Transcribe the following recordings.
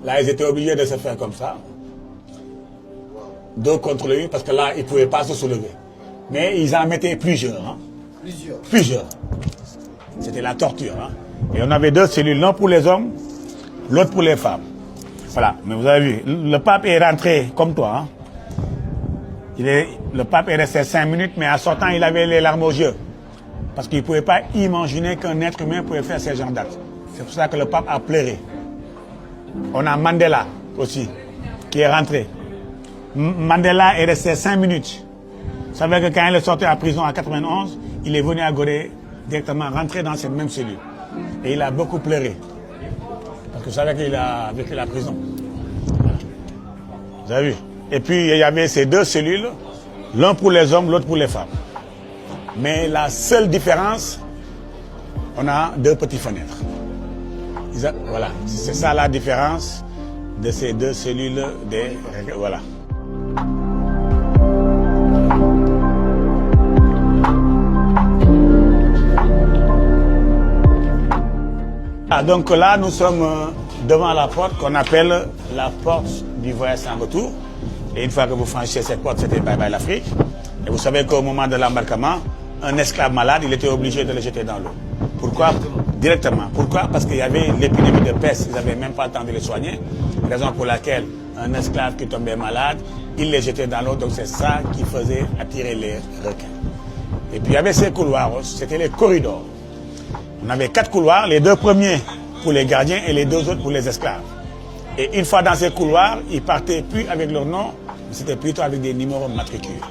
Là, ils étaient obligés de se faire comme ça. Deux contre lui, parce que là, ils ne pouvaient pas se soulever. Mais ils en mettaient plusieurs. Hein. Plusieurs. C'était la torture. Hein. Et on avait deux cellules, l'un pour les hommes, l'autre pour les femmes. Voilà, mais vous avez vu, le pape est rentré comme toi. Hein. Le pape est resté 5 minutes, mais en sortant, il avait les larmes aux yeux. Parce qu'il ne pouvait pas imaginer qu'un être humain pouvait faire ces genres d'actes. C'est pour ça que le pape a pleuré. On a Mandela aussi, qui est rentré. Mandela est resté 5 minutes. Vous savez que quand il est sorti à prison en 91, il est venu à Gorée directement rentrer dans cette même cellule. Et il a beaucoup pleuré. Parce que vous savez qu'il a vécu la prison. Vous avez vu? Et puis il y avait ces deux cellules, l'un pour les hommes, l'autre pour les femmes. Mais la seule différence, on a deux petites fenêtres. Voilà, c'est ça la différence de ces deux cellules. Voilà. Ah, donc là, nous sommes devant la porte qu'on appelle la porte du voyage sans retour. Et une fois que vous franchissez cette porte, c'était Bye Bye l'Afrique. Et vous savez qu'au moment de l'embarquement, un esclave malade, il était obligé de le jeter dans l'eau. Pourquoi? Directement. Pourquoi? Parce qu'il y avait l'épidémie de peste, ils n'avaient même pas le temps de les soigner. Raison pour laquelle un esclave qui tombait malade, il les jetait dans l'eau. Donc c'est ça qui faisait attirer les requins. Et puis il y avait ces couloirs, c'était les corridors. On avait 4 couloirs, les 2 premiers pour les gardiens et les 2 autres pour les esclaves. Et une fois dans ces couloirs, ils partaient plus avec leur nom, c'était plutôt avec des numéros matricules.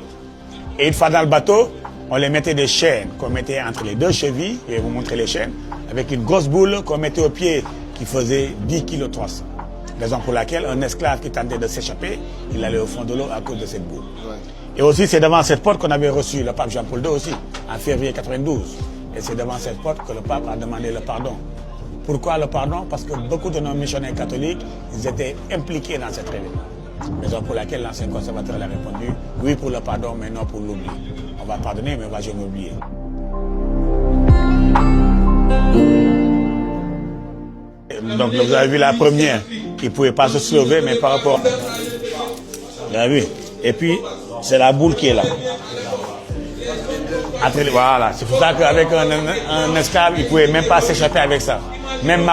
Et une fois dans le bateau, on les mettait des chaînes qu'on mettait entre les 2 chevilles, je vais vous montrer les chaînes, avec une grosse boule qu'on mettait au pied qui faisait 10 kg 300. Raison pour laquelle un esclave qui tentait de s'échapper, il allait au fond de l'eau à cause de cette boule. Et aussi, c'est devant cette porte qu'on avait reçu le pape Jean-Paul II aussi, en février 92. Et c'est devant cette porte que le pape a demandé le pardon. Pourquoi le pardon? Parce que beaucoup de nos missionnaires catholiques, ils étaient impliqués dans cette réunion. Raison pour laquelle l'ancien conservateur a répondu, oui pour le pardon, mais non pour l'oubli. On va pardonner, mais on va jamais oublier. Donc vous avez vu la première, il ne pouvait pas se soulever, mais par rapport... Vous avez vu? Et puis, c'est la boule qui est là. Voilà, c'est pour ça qu'avec un esclave, il ne pouvait même pas s'échapper avec ça. Même